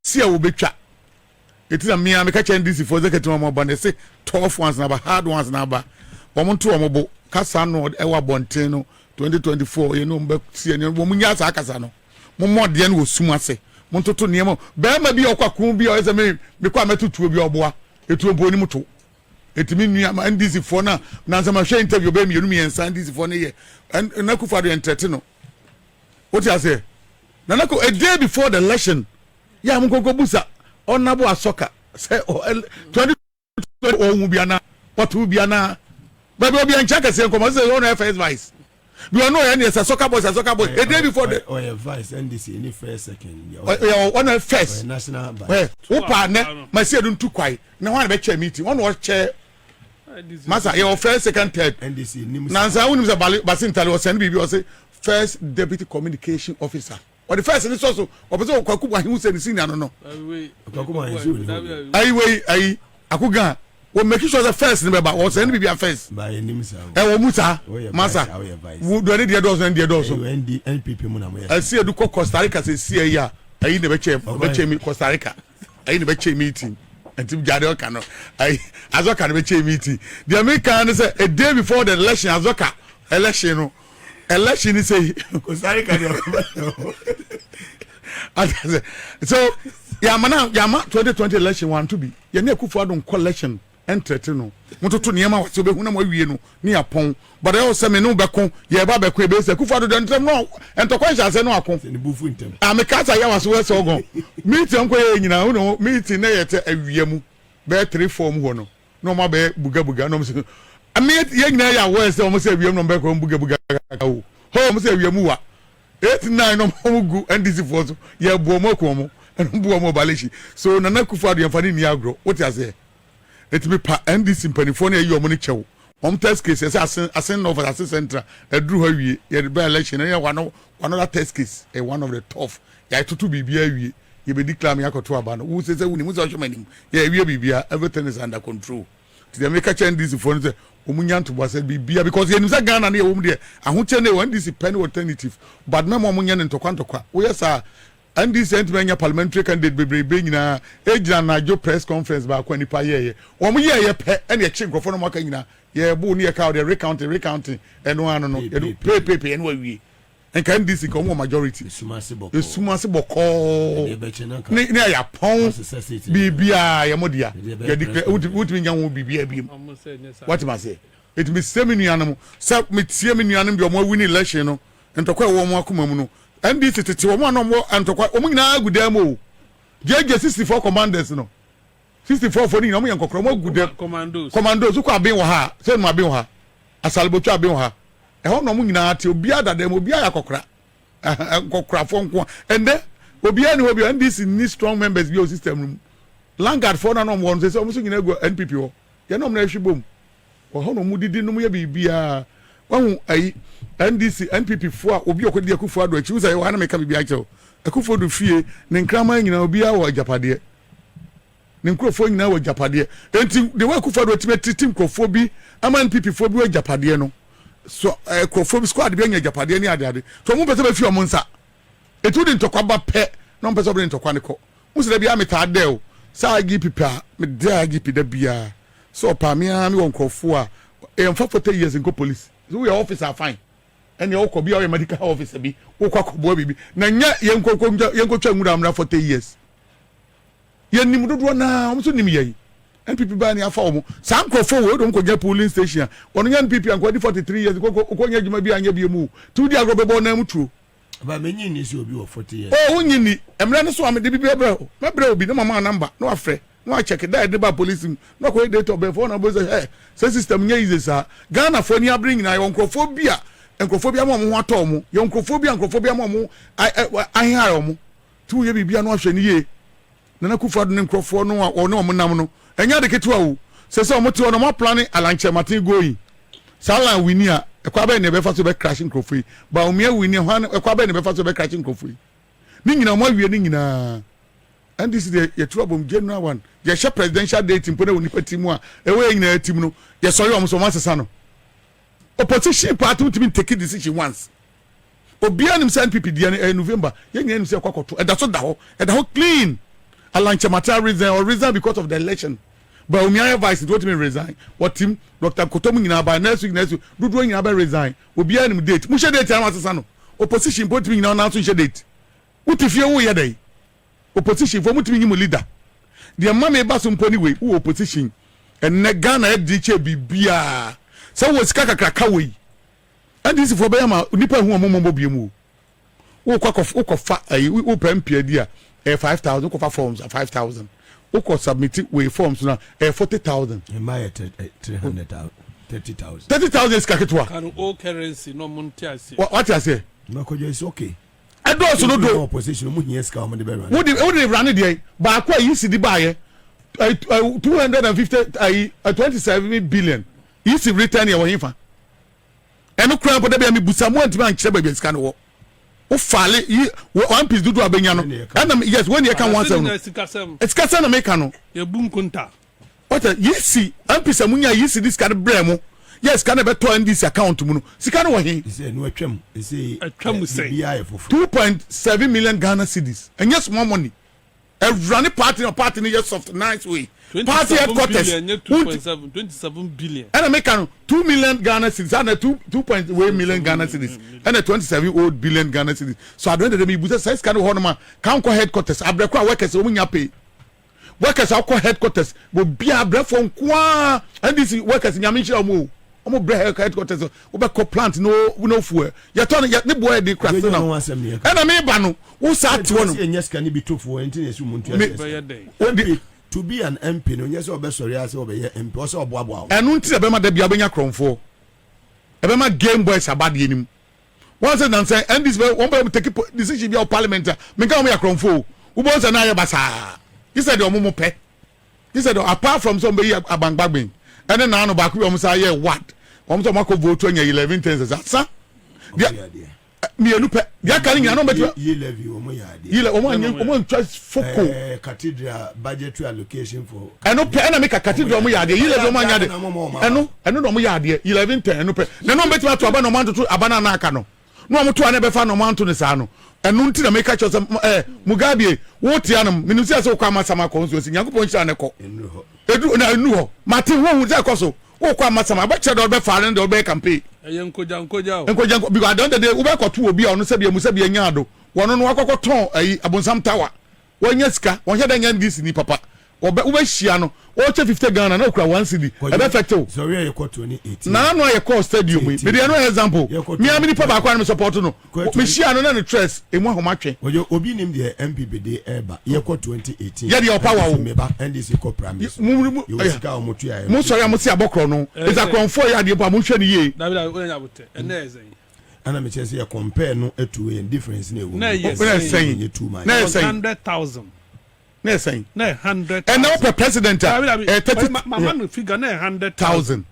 see a ubetwa. It is a me catch NDC for the Ketuamo, but they say tough ones number, hard ones number. Omontu Omobo, Casano, Ewa Bonteno, 2024, you know, see any woman yas Acasano. Momo Dian will sumase. Monto Niemo, Bama be Oka Kumbi or as a me, because I met to be your boy, it will boni mutu. It mean me NDC for now. Nanzama share interview, baby, you me and NDC for a and Nakufa the Entretino. What I say? Nanako, a day before the election, Yamko Busa. On Nabo soccer, say 20 will be an what will be an but we'll be in check and say, come on, say, on first vice. We are no any as a soccer boy, a day before the vice NDC in the first second. On first national, partner, my say, don't too quiet. No one bet chair meeting, one was chair. Massa, your first, second, third NDC. Nansa, when was a Basin Talo, send me, was first deputy communication officer. Or the first, and it's also, or was all Kwakuba, who said the scene, I don't know. I Akuga, well, make sure the first, remember, was NPP first. By Nimsa, Musa, Massa, would do any dear doors and dear doors. NPP, I see a Duco Costa Rica, say, yeah, I ain't never check Costa Rica. I ain't never check meeting. And Tim Jadel cannot, Azoka never meeting. The American is a day before the election, Azoka election. Election is a Costa Rica. So, Yama 2020 election want to be. Yanya Kufa collection and Tretino. Moto to Niama was to be Hunamo near Pong, but I also may no bacon, Yaba Quebes, Kufa don't know, and to question I say no account in the booth with them. I'm a cat I was well so go. Meet Uncle, you know, meeting a Yamu, bear 3 form one. No more bear Buga, no. I mean, young Naya West almost say we are no back on Buga. Home say we are mua. 8-9 no Hogu and this is ya Buomo and Buomo Balishi. So Nanakufa the Fani Niagro. What I say? It be pa and this in California your money chow. Test case I send over as a center. I drew her ye the election and one other test case. One of the tough. Ya to be BBA. You be declare me to Abano. Who says when you social meaning? Yeah, we be everything is under control. To the make a change this phone say Omunyan to was be because you know Ghana near home there. And who tell you this is penny alternative. But no more Munyan and Tokantoka. Oh yes, sir. And this Entmania parliamentary candidate be bringing a Joe press conference back when he pay. 1 year pay any exchange for Makina. Yeah, boo near cow, the recounting, and one no pay and we. And can this come majority? It's Sumasibo call near your pound BBI Yamodia. Would mean young will be BB. What must say? It be semi-animal, sub with semi-animal, your more winning election, and to quite 1 more Kumamuno. And this is 1 or more, and to quite Omina good demo. JJ 64 commanders, no 64 for the Young good commandos who can be her, send my bill her, a salbocha bill her. No muna ti obia da dem obia yakokra kokra fonko and then obia ni obia NDC need strong members bi o system room Langard for na no won say so nyina go NPP ho ye no na hwibom o ho no mudidi no ye bibia wahu ai NDC NPP fo a obi okodi akufo ado achi usa ye wana meka bibia acho akufo do fie ne nkrama nyina obia wo ajapade ne nkrofo nyina wo ajapade enti de wa akufo ado timeti nkrofo bi ama NPP fo bi wo ajapade no so crofo squad bi anya japade ni ade to mo pese be fi omo nsa etu di ntokwa ba pe no pese be ntokwa ne ko mo se da bia meta ade o sa agi pipa me da agi pida bia so pa me a me won crofo a em fa 40 years in police so your officer fine and your ko bia your medical officer bi wo kwa kobo bibi na nya yenkotwa nwura amra 40 years yenim dodo na mo so nim yei NPP ba ni afa omo sam crofo we don ko get polling station ono nya NPP an ko 43 years ko nya djuma bi anya bi mu tu di agrobebo na mu tuo ba menyi ni si obi wo 40 years oh nyini emre ne so am de bi bra obi na mama number no afre no a check that de ba police no ko date of before na bo say say system nya is sa Ghana fo ni abring na yon crofo bia mo ho ato mo yon crofo bia mo ahia mo tu ye bibia no ahwe ni ye na kufa do ne crofo no a ono mo nam no enya de ketua wo se omote ono mo plan alanche matin goyi sala wini a ekwa ba ne be fa so be crashing crofui ba omia wini ho ekwa ba ne be fa so be crashing crofui ni nyina mo awie ni nyina and this is the yetua bom January 1 ye she presidential date mpona woni patimu a ewe nyina atim no ye so ye omso masesa no opposition party ultimate take decision once obia nim say NPP dia November ye nyina nim say kwakoto e da so da ho clean Alanche Mata resign or resign because of the election. But Umiya vice it me resign. What team Dr. Kotomu nyina by next week Dudu nyina by resign. Obi anim date. Mu share date am asesa no. Opposition put me nyina na so share date. Utifie wo ye dey. Opposition for mutimi nyimo leader. The mama ba so mponi we wo opposition. Enne Ghana e di che bibia. So wo sika kakra we. NDC for be ma nipa hu omombo biemu. Wo kwa wo pempia dia 5,000 ko fa forms 5,000. Who submit way forms now 40,000. My 300,000, 30,000. 30,000 is kaketwa. Can all currency no montiasi. What I say? No, it's okay. I do also no do opposition. Mu yes ka the better. What the run there? Ba kwa yi si di buy 250 27 billion. Yi si return ya wo fa. Eno kura po da bia me busa mo antima ankyere ba bia sika no wo. O fale yi one piece dudu abenya no. And yes when you can once it's kasa na make no. Ye bunkunta. What yesi ampisa munya yesi this kind bremo. Yes can be to NDC account mu no. Sika no wo he. He say no atwam. He say atwam say 2.7 million Ghana cedis. And yes more money. A running party yes soft nice way. Party headquarters 27 billion. And I make 2 million Ghana cedis and 2.1 million Ghana cedis and a 27 billion Ghana cedis. So I don't know me business size kind of honor can call headquarters. Abrekwa workers when you pay. Workers are called headquarters will be a breath from kwa and this workers in Yamisha mo. Omo breath headquarters over plant no fuel. You're turning your boy the craft now. And I mean banu who sat one yes can be too for anything as you to be an MP no yes obe sorry as obe MP o so oboabo enu nti e be ma da bia benya kronfo e be ma game boys abade enim one say dan say and this one be take decision bia parliament me ka mo ya kronfo wo bo say na ya basa he said o mo pe he said apart from some be abangbagben and na no back we o mo say yeah what o mo so mako vote anya 11 things sa mi enu pe dia kan nyina no betu ye levy o mo yade ye le o mo just foko cathedral budgetary allocation for enu pe ena make cathedral mo yade ye levy o mo yade enu no mo yade 11 10 enu pe na no betu ato aba no man to aba na aka no no mo to ane be fa no man to ne sa no enu nti na make chose Mugabe wo tia no minu se se kwa masama konsuosi Nyankopon hira ne ko enu ho mate wo ze koso wo kwa masama ba che do be fa ne do be campaign enkoja because I don't dey ube kotu obi a onu se bia mu se bia nya ado wono no akokoton abonsam tower wonya sika wonye da nya NDC ni papa ube hia no o che 50 Ghana na okura 1 cedi e be effective so we are 2018 na no ye call stadium we be no example me amini papa kwa no support no me hia no na no stress emu ahomatwe obi nim de MPP de eba ye 2018 ye de power me ba NDC ko promise you sika o motu ya mo so ya mo si abokro no is a confor ya de pa mo hwe ni ye David we nya bote ene ezen ana me chese ya compare no etu we difference na ewu na yes na 100,000 na saying na 100 and now per president 30 mama no figure na 100,000